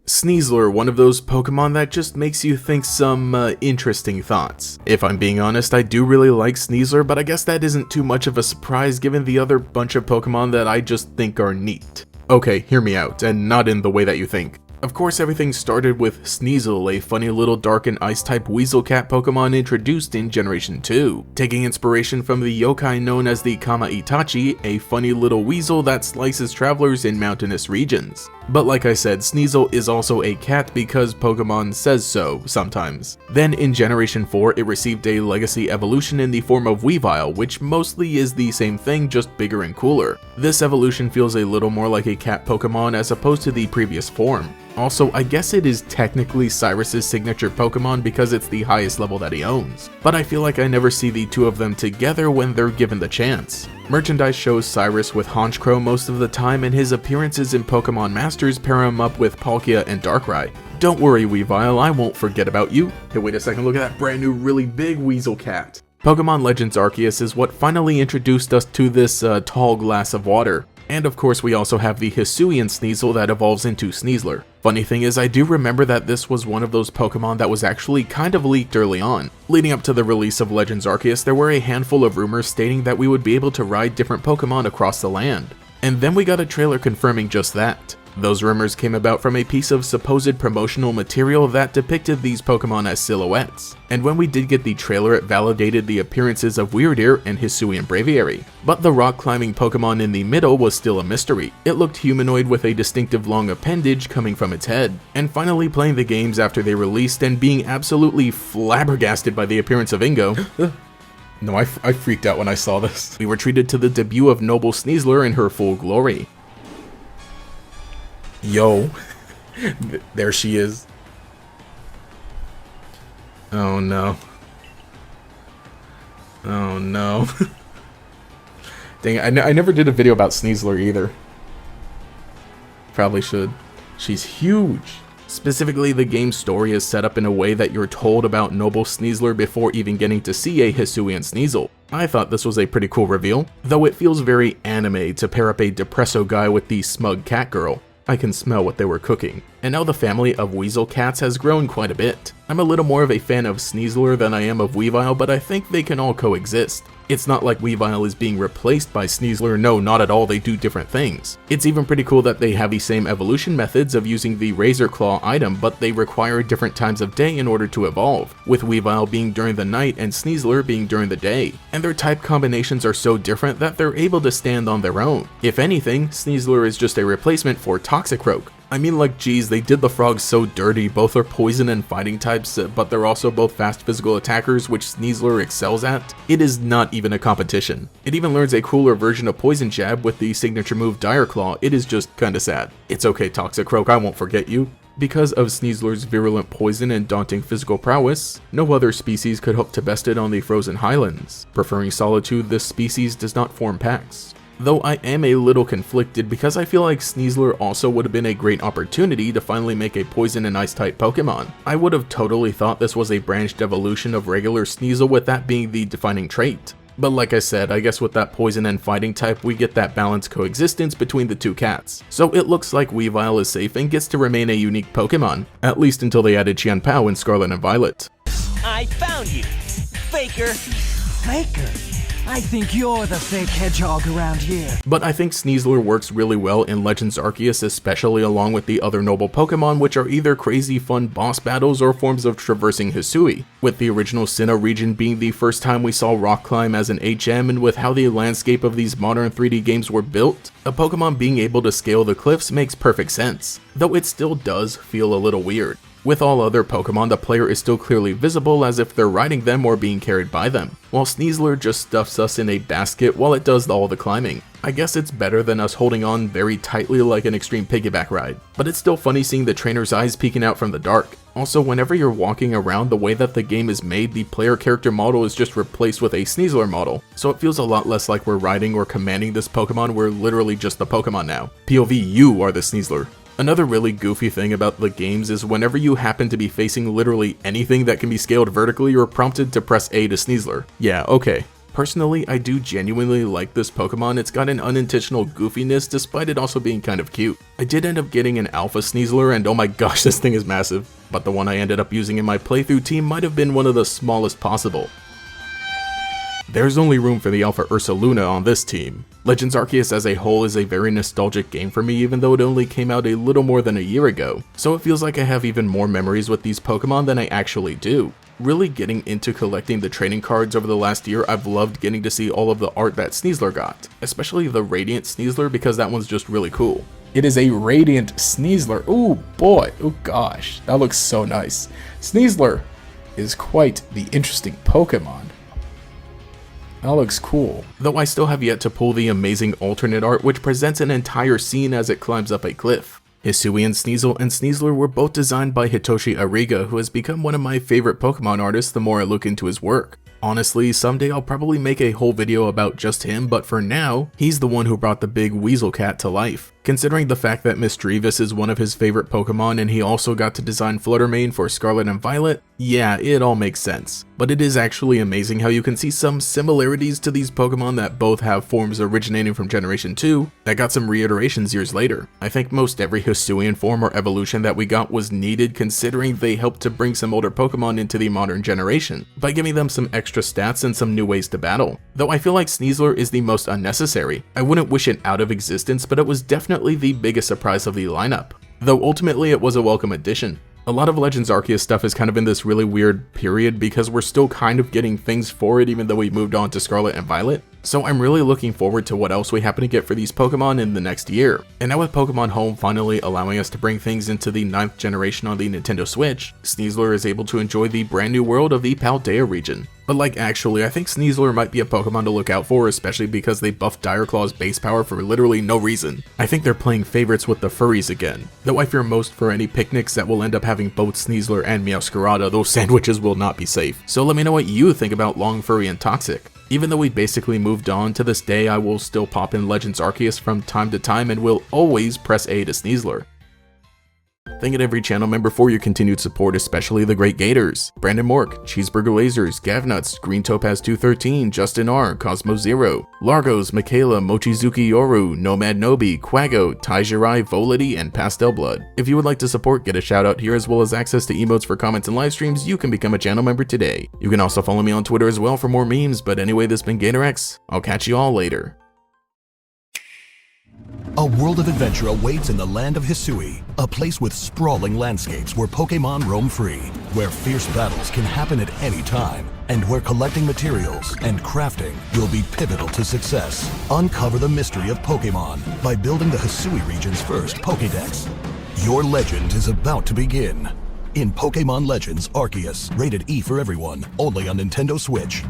Sneasler, one of those Pokemon that just makes you think some interesting thoughts. If I'm being honest, I do really like Sneasler, but I guess that isn't too much of a surprise given the other bunch of Pokemon that I just think are neat. Okay, hear me out, and not in the way that you think. Of course, everything started with Sneasel, a funny little dark and ice-type weasel cat Pokemon introduced in Generation 2, taking inspiration from the yokai known as the Kama Itachi, a funny little weasel that slices travelers in mountainous regions. But like I said, Sneasel is also a cat because Pokemon says so sometimes. Then in Generation 4, it received a legacy evolution in the form of Weavile, which mostly is the same thing, just bigger and cooler. This evolution feels a little more like a cat Pokemon as opposed to the previous form. Also, I guess it is technically Cyrus's signature Pokemon because it's the highest level that he owns, but I feel like I never see the two of them together when they're given the chance. Merchandise shows Cyrus with Honchkrow most of the time, and his appearances in Pokemon Masters pair him up with Palkia and Darkrai. Don't worry, Weavile, I won't forget about you. Hey, wait a second, look at that brand new really big weasel cat. Pokemon Legends Arceus is what finally introduced us to this tall glass of water. And of course we also have the Hisuian Sneasel that evolves into Sneasler. Funny thing is, I do remember that this was one of those Pokemon that was actually kind of leaked early on. Leading up to the release of Legends Arceus, there were a handful of rumors stating that we would be able to ride different Pokemon across the land. And then we got a trailer confirming just that. Those rumors came about from a piece of supposed promotional material that depicted these Pokemon as silhouettes. And when we did get the trailer, it validated the appearances of Weirdeer and Hisuian Braviary. But the rock-climbing Pokemon in the middle was still a mystery. It looked humanoid with a distinctive long appendage coming from its head. And finally playing the games after they released and being absolutely flabbergasted by the appearance of Ingo. No, I freaked out when I saw this. We were treated to the debut of Noble Sneasler in her full glory. Yo, there she is. Oh no. Oh no. Dang it, I never did a video about Sneasler either. Probably should. She's huge. Specifically, the game's story is set up in a way that you're told about Noble Sneasler before even getting to see a Hisuian Sneasel. I thought this was a pretty cool reveal, though it feels very anime to pair up a depresso guy with the smug cat girl. I can smell what they were cooking. And now the family of weasel cats has grown quite a bit. I'm a little more of a fan of Sneasler than I am of Weavile, but I think they can all coexist. It's not like Weavile is being replaced by Sneasler, no, not at all, they do different things. It's even pretty cool that they have the same evolution methods of using the Razor Claw item, but they require different times of day in order to evolve, with Weavile being during the night and Sneasler being during the day. And their type combinations are so different that they're able to stand on their own. If anything, Sneasler is just a replacement for Toxicroak. I mean, like, geez, they did the frogs so dirty. Both are poison and fighting types, but they're also both fast physical attackers, which Sneasler excels at. It is not even a competition. It even learns a cooler version of Poison Jab with the signature move Dire Claw. It is just kinda sad. It's okay, Toxicroak, I won't forget you. Because of Sneasler's virulent poison and daunting physical prowess, no other species could hope to best it on the frozen highlands. Preferring solitude, this species does not form packs. Though I am a little conflicted because I feel like Sneasler also would have been a great opportunity to finally make a poison and ice type Pokemon. I would have totally thought this was a branched evolution of regular Sneasel, with that being the defining trait. But like I said, I guess with that poison and fighting type, we get that balanced coexistence between the two cats. So it looks like Weavile is safe and gets to remain a unique Pokemon, at least until they added Qianpao in Scarlet and Violet. I found you, Faker. Faker? I think you're the fake hedgehog around here. But I think Sneasler works really well in Legends Arceus, especially along with the other noble Pokemon, which are either crazy fun boss battles or forms of traversing Hisui, with the original Sinnoh region being the first time we saw rock climb as an HM, and with how the landscape of these modern 3D games were built, a Pokemon being able to scale the cliffs makes perfect sense, though it still does feel a little weird. With all other Pokemon, the player is still clearly visible as if they're riding them or being carried by them, while Sneasler just stuffs us in a basket while it does all the climbing. I guess it's better than us holding on very tightly like an extreme piggyback ride, but it's still funny seeing the trainer's eyes peeking out from the dark. Also, whenever you're walking around, the way that the game is made, the player character model is just replaced with a Sneasler model, so it feels a lot less like we're riding or commanding this Pokemon, we're literally just the Pokemon now. POV, you are the Sneasler. Another really goofy thing about the games is whenever you happen to be facing literally anything that can be scaled vertically, you're prompted to press A to Sneasler. Yeah, okay. Personally, I do genuinely like this Pokemon. It's got an unintentional goofiness despite it also being kind of cute. I did end up getting an Alpha Sneasler, and oh my gosh, this thing is massive. But the one I ended up using in my playthrough team might have been one of the smallest possible. There's only room for the Alpha Ursaluna on this team. Legends Arceus as a whole is a very nostalgic game for me, even though it only came out a little more than a year ago, so it feels like I have even more memories with these Pokemon than I actually do. Really getting into collecting the trading cards over the last year, I've loved getting to see all of the art that Sneasler got, especially the Radiant Sneasler because that one's just really cool. It is a Radiant Sneasler. Ooh boy, oh gosh, that looks so nice. Sneasler is quite the interesting Pokemon. That looks cool. Though I still have yet to pull the amazing alternate art which presents an entire scene as it climbs up a cliff. Hisui and Sneasel and Sneasler were both designed by Hitoshi Ariga, who has become one of my favorite Pokemon artists the more I look into his work. Honestly, someday I'll probably make a whole video about just him, but for now, he's the one who brought the big Weasel cat to life. Considering the fact that Misdreavus is one of his favorite Pokemon and he also got to design Fluttermane for Scarlet and Violet, yeah, it all makes sense. But it is actually amazing how you can see some similarities to these Pokemon that both have forms originating from Generation 2 that got some reiterations years later. I think most every Hisuian form or evolution that we got was needed considering they helped to bring some older Pokemon into the modern generation by giving them some extra stats and some new ways to battle. Though I feel like Sneasler is the most unnecessary. I wouldn't wish it out of existence, but it was definitely the biggest surprise of the lineup, though ultimately it was a welcome addition. A lot of Legends Arceus stuff is kind of in this really weird period because we're still kind of getting things for it even though we moved on to Scarlet and Violet, so I'm really looking forward to what else we happen to get for these Pokemon in the next year. And now with Pokemon Home finally allowing us to bring things into the 9th generation on the Nintendo Switch, Sneasler is able to enjoy the brand new world of the Paldea region. But like actually, I think Sneasler might be a Pokemon to look out for, especially because they buffed Direclaw's base power for literally no reason. I think they're playing favorites with the furries again, though I fear most for any picnics that will end up having both Sneasler and Meowscarada, those sandwiches will not be safe. So let me know what you think about Long Furry and Toxic. Even though we basically moved on, to this day I will still pop in Legends Arceus from time to time and will always press A to Sneasler. Thank every channel member for your continued support, especially the great Gators, Brandon Mork, Cheeseburger Lasers, Gavnuts, Green Topaz 213, Justin R, Cosmo Zero, Largos, Michaela, Mochizuki Yoru, Nomad Nobi, Quago, Taijirai, Volity, and Pastel Blood. If you would like to support, get a shout out here as well as access to emotes for comments and live streams, you can become a channel member today. You can also follow me on Twitter as well for more memes, but anyway, this has been GatorEX. I'll catch you all later. A world of adventure awaits in the land of Hisui, a place with sprawling landscapes where Pokémon roam free, where fierce battles can happen at any time, and where collecting materials and crafting will be pivotal to success. Uncover the mystery of Pokémon by building the Hisui region's first Pokédex. Your legend is about to begin in Pokémon Legends Arceus, rated E for everyone, only on Nintendo Switch.